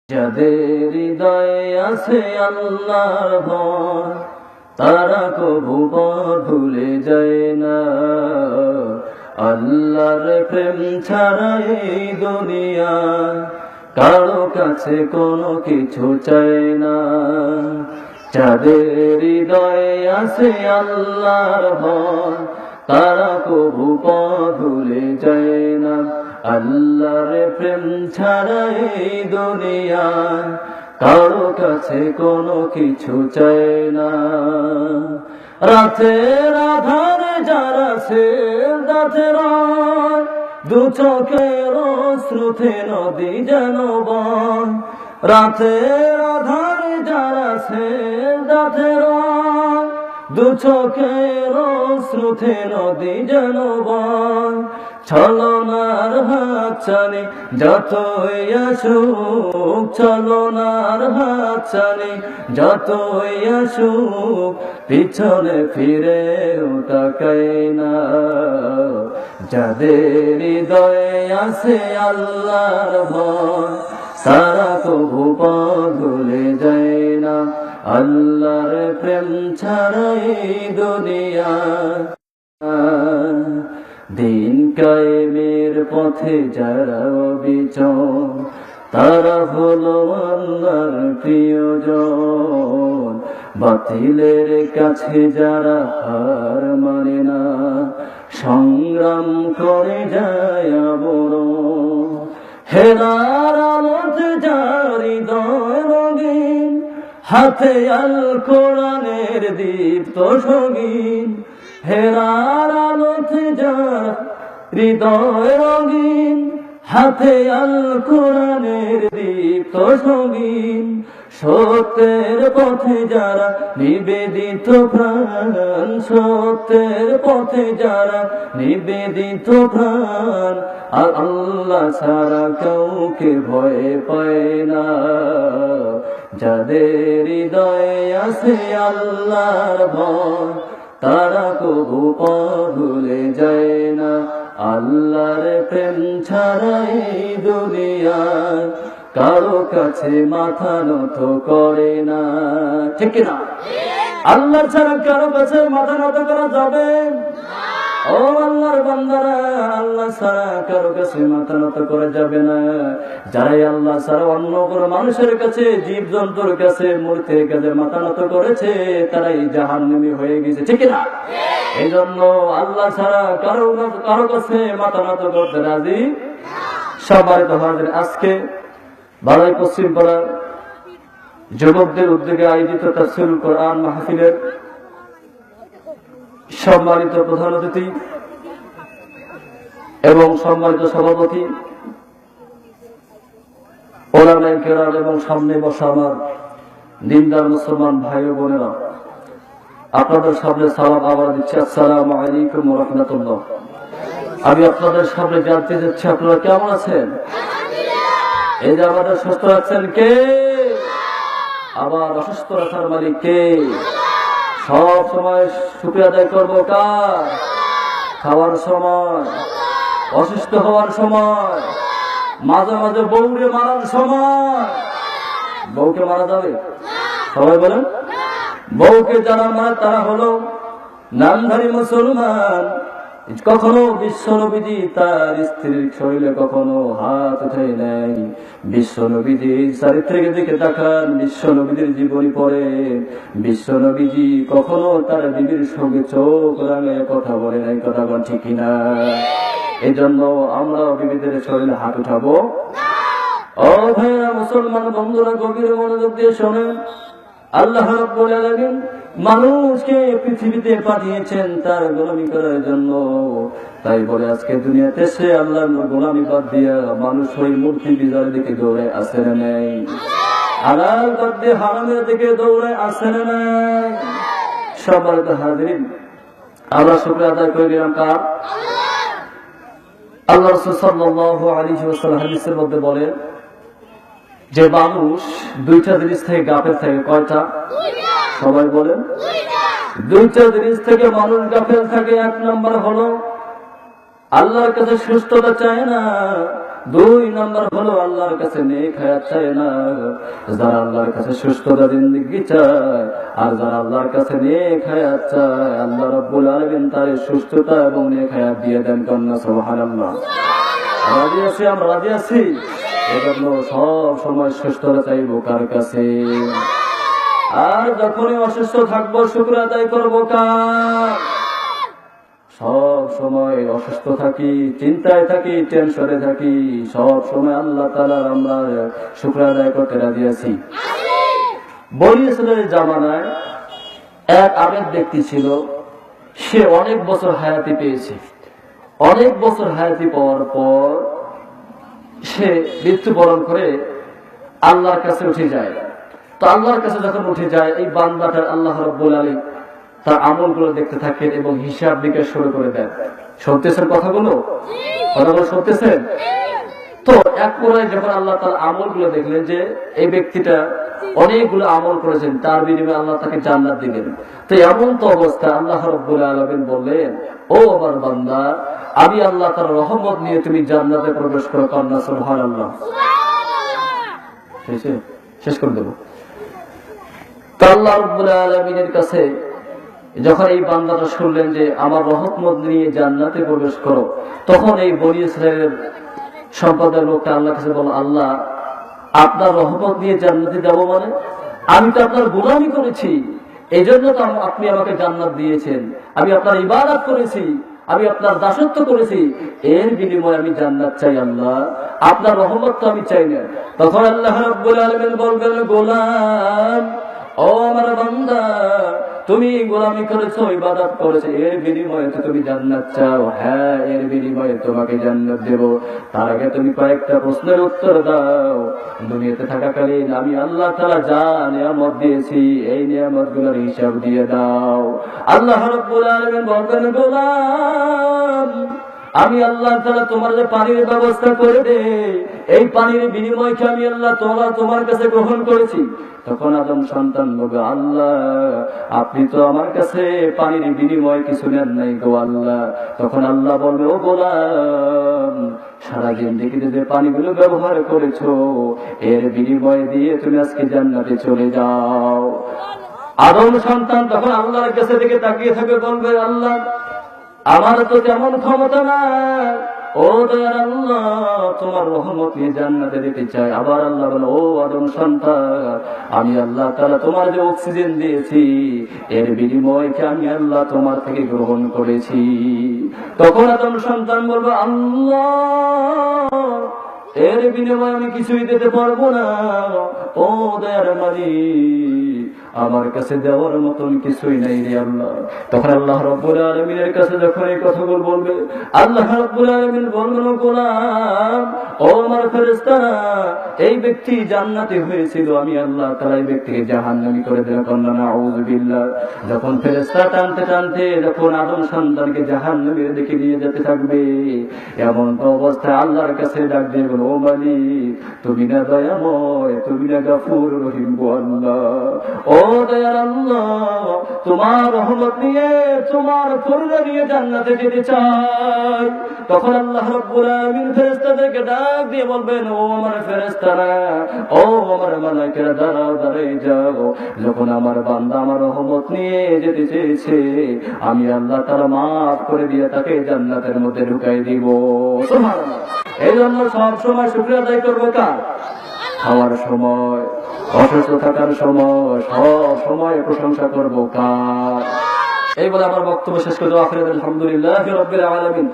যাদের হৃদয়ে আছে আল্লাহর ভয়, তারা কবু পথ ভুলে যায় না। আল্লাহর প্রেম ছাড়া এই দুনিয়া কারো কাছে কোনো কিছু চায় না। যাদের হৃদয়ে আছে আল্লাহর ভয়, তারা কবু পথ ভুলে যায় না। আল্লাহর প্রেম ছাড়া এই দুনিয়া কারো কাছে কোনো কিছু চায় না। রাতের আধারে যারা সে দাঁতে রয়, দু চোখের শ্রুতে নদী যেন বয়। রাতের আধারে যারা সে দাঁতে রয়, দু চোখের শ্রুতে নদী যেন বয়। ছলনার হাত চালে যতই আসুক, ছলনার হাত চালে যতই আসুক, পিছনে ফিরেও তাকায় না। যাদের হৃদয়ে আছে আল্লাহর ভয়, তারা কবু পথ ভুলে যায় না। আল্লাহর প্রেম ছাড়া এই দুনিয়া। দিন কায়েমের পথে যারা অবিচল, তারা হলো আল্লাহর প্রিয়জন। বাতিলের কাছে যারা হার মানে না, সংগ্রাম করে যায় বড়। হেরার আলোতে যার হৃদয় রঙিন, হাতে আল কোরআনের দীপ্ত সঙ্গীন। হেরার আলোতে যার হৃদয় রঙিন, হাতে আল কোরআনের দীপ্ত সঙ্গীন। সত্যের পথে যারা নিবেদিত প্রাণ, সত্যের পথে যারা নিবেদিত প্রাণ, আর আল্লাহ ছাড়া কাউকে ভয় পায় না। যাদের হৃদয়ে আছে আল্লাহর ভয়, তারা কবু পথ ভুলে যায় না। আল্লাহর প্রেম ছাড়া এই দুনিয়ায় কারো কাছে মাথা নত করে না। ঠিক না? আল্লাহ ছাড়া কারো কাছে মাথা নত করা যাবে? ও আল্লাহর বান্দারা, আল্লাহ ছাড়া কারো কাছে মাথা নত করা যাবে না। যারাই আল্লাহ ছাড়া অন্য কোনো মানুষের কাছে, জীব জন্তুর কাছে, মূর্তির কাছে মাথা নত করেছে, তারাই জাহান্নামী হয়ে গেছে। ঠিক না? এই জন্য আল্লাহ ছাড়া কারো কাছে মাথা নত করতে রাজি সবাই। তো হাজির আজকে বালাই পশ্চিম পাড়ার যুবকদের উদ্যোগে আয়োজিত তাফসীরুল কোরআন মাহফিলের সম্মানিত প্রধান অতিথি এবং সম্মানিত সভাপতি, ওলামায়ে কেরাম এবং সামনে বসা আমার দিনদার মুসলমান ভাই ও বোনেরা, আপনাদের সামনে সালাম আবার দিচ্ছি। আসসালামু আলাইকুম ওয়া রাহমাতুল্লাহ। আমি আপনাদের সামনে জানতে চাচ্ছি আপনারা কেমন আছেন? এই যে আমাদের সুস্থ রাখছেন কে? আবার অসুস্থ রাখার মালিক কে? সব সময় শুকরিয়া আদায় করবো কার? খাওয়ার সময়, অসুস্থ হওয়ার সময়, মাঝে মাঝে বউকে মারার সময়। বউকে মারা যাবে? সবাই বলেন। বউকে যারা মারে তারা হলো নামধারী মুসলমান। কখনো বিশ্ব নবীজি তার স্ত্রীর শরীরে কখনো হাত উঠে নেয়। বিশ্ব নবীজির চারিত্রিক দিকে তাকান, বিশ্ব নবীজির জীবনী পড়ে। বিশ্ব নবীজি কখনো তার বিবির সঙ্গে চোখ রাঙে কথা বলে নাই। কথা বল ঠিক কিনা? এই জন্য আমরা বিবিদের শরীরে হাত উঠাবো? ও ভাইরা মুসলমান বন্ধুরা, গভীর মনোযোগ দিয়ে শোনেন। আল্লাহ রাব্বুল আলামিন মানুষকে পৃথিবীতে পাঠিয়েছেন তার গোলামি করার জন্য। তাই বলে আজকে দুনিয়াতে সে আল্লাহর গোলামি বাদ দিয়া মানুষ ওই মূর্তি পূজার দিকে দৌড়ে আসে না নাই? হালাল বাদ দিয়ে হারামের দিকে দৌড়ে আসে না নাই? সবার তো হাজির, আমরা শুকরিয়া আদায় করে দিলাম কার? আল্লাহ রাসূল সাল্লাল্লাহু আলাইহি ওয়াসাল্লাম হাদিসের মধ্যে বলেন যে মানুষ দুইটা জিনিস থেকে গাফেল থাকে। কয়টা? সবাই বলেন। দুইটা জিনিস থেকে মানুষ গাফেল থাকে। এক নম্বর হলো আল্লাহর কাছে সুস্থতা চায় না, 2 নম্বর হলো আল্লাহর কাছে নেক হায়াত চায় না। যারা আল্লাহর কাছে সুস্থতা জিন্দেগি চায় আর যারা আল্লাহর কাছে নেক হায়াত চায়, আল্লাহ রাব্বুল আলামিন তার সুস্থতা এবং নেক হায়াত দিয়ে দেন। কন্যা সুবহানাল্লাহ। রাজি আছি, আমরা রাজি আছি। এজন্য সব সময় সুস্থতা চাইবো কার কাছে? আর যখনই অসুস্থ থাকবো শুকর আদায় করবো কার? সব সময় অসুস্থ থাকি, চিন্তায় থাকি, টেনশনে থাকি, সব সময় আল্লাহ তাআলার আমরা শুকর আদায় করতে রাজি আছি। বনি ইসরাইলের জামানায় এক আবেদ ব্যক্তি ছিল, সে অনেক বছর হায়াতি পেয়েছে। অনেক বছর হায়াতি পাওয়ার পর সে মৃত্যুবরণ করে আল্লাহর কাছে উঠে যায়। তো আল্লাহর কাছে যখন উঠে যায়, এই বান্দাটার আল্লাহ রাব্বুল আলামিন তার আমলগুলো দেখতে থাকেন এবং হিসাব নিকাশ শুরু করে দেন। শুনতেছেন কথাগুলো? কথাগুলো শুনতেছেন? তো এক পর্যায়ে যখন আল্লাহ তার আমলগুলো দেখলেন যে এই ব্যক্তিটা অনেকগুলো আমল করেছেন, তার বিনিময়ে আল্লাহ তাকে জান্নাত দিলেন। তো এমন তো অবস্থা আল্লাহ রাব্বুল আলামিন বললেন, ও আমার বান্দা, আমি আল্লাহ তার রহমত নিয়ে তুমি জান্নাতে প্রবেশ করো। কন্যা সুবহানাল্লাহ। শেষ করে দেব। তো আল্লাহ রাব্বুল আলামিনের কাছে যখন এই বান্দাটা শুনলেন যে আমার রহমত নিয়ে জান্নাতে প্রবেশ করো, তখন এই বনি ইসরাইলের সম্প্রদায়ের লোকটা আল্লাহর কাছে বলল, আল্লাহ, আপনার রহমত নিয়ে জান্নাতে যাব মানে? আমি তো আপনার গোলামি করেছি, এই জন্য তো আপনি আমাকে জান্নাত দিয়েছেন। আমি আপনার ইবাদত করেছি, আমি আপনার দাসত্ব করেছি, এর বিনিময়ে আমি জান্নাত চাই। আল্লাহ, আপনার রহমত তো আমি চাই না। তখন আল্লাহ রাব্বুল আলামিন বলবেন, গোলাম, ও আমার বান্দা, তুমি গোলামি করেছো, ইবাদত করেছো, এর বিনিময়ে তো তুমি জান্নাত চাও। হ্যাঁ, এর বিনিময়ে তোমাকে জান্নাত দেব। তার আগে তুমি কয়েকটা প্রশ্নের উত্তর দাও। দুনিয়াতে থাকাকালীন আমি আল্লাহ তাআলা যা নিয়ামত দিয়েছি, এই নিয়ামতগুলোর হিসাব দিয়ে দাও। আল্লাহ রাব্বুল আলামিন বলবেন, গোলাম, আমি আল্লাহ তাআলা তোমার যে পানির ব্যবস্থা করে দে, এই পানির বিনিময়কে আমি আল্লাহ তোমার কাছে গ্রহণ করেছি। তখন আদম সন্তান বলবে, আল্লাহ, আপনি তো আমার কাছে পানির বিনিময় কিছু নেন নাই গো আল্লাহ। তখন আল্লাহ বলবে, ও গোলাম, সারা জিন্দেগিতে যে পানিগুলো ব্যবহার করেছো, এর বিনিময় দিয়ে তুমি আজকে জান্নাতে চলে যাও। আদম সন্তান তখন আল্লাহর কাছে দিকে তাকিয়ে থাকবে, বলবে, আল্লাহ, আমার তো তেমন ক্ষমতা না, ও দয়ার আল্লাহ, তোমার রহমত নিয়ে জান্নাতে দিতে চাই। আবার আল্লাহ বলে, ও আদম সন্তান, আমি আল্লাহ তাআলা তোমার যে অক্সিজেন দিয়েছি, এর বিনিময়কে আমি আল্লাহ তোমার থেকে গ্রহণ করেছি। তখন আদম সন্তান বলবে, আল্লাহ, এর বিনিময়ে আমি কিছুই দিতে পারবো না, ও দয়ার মালিক, আমার কাছে দেওয়ার মতন কিছুই নাই রে আল্লাহ। তখন আল্লাহ রাব্বুল আলামিনের কাছে যখন এই কথাগুলো বলবে, আল্লাহ রাব্বুল আলামিন বলবেন, গোলাম, ও আমার ফেরেশতারা, এই ব্যক্তি জান্নাতি হয়েছিল, আমি আল্লাহ তাআলা এই ব্যক্তিকে জাহান্নামী করে দিলাম। নাউযু বিল্লাহ। যখন ফেরেশতারা টানতে টানতে যখন আদম সন্তানকে জাহান্নামের দিকে নিয়ে যেতে থাকবে, এমন তো অবস্থায় আল্লাহর কাছে ডাক দিয়ে বলো, ও মালিক, তুমি না দয়াময়, তুমি না গফুর রহিম গো আল্লাহ। ও দয়ার আল্লাহ, তোমার রহমত নিয়ে, তোমার করুণা নিয়ে জান্নাতে যেতে চাই। তখন আল্লাহ রাব্বুল আলামিন ফেরেশতাদেরকে ডাক দিয়ে বলবেন, ও আমার ফেরেশতারা, ও আমার মালায়েকেরা, দাঁড়াও, দাঁড়াই যাও। যখন আমার বান্দা আমার রহমত নিয়ে যেতে চেয়েছে, আমি আল্লাহ তাআলা মাফ করে দিয়ে তাকে জান্নাতের মধ্যে ঢুকাই দিব। সুবহানাল্লাহ। এই জন্য সব সময় শুকরিয়া আদায় করবো কার? খাওয়ার সময়, অসুস্থ থাকার সময়, সব সময় প্রশংসা করবো কার? এই বলে আমার বক্তব্য শেষ করে দেওয়া। আলহামদুলিল্লাহি রাব্বিল আলামিন।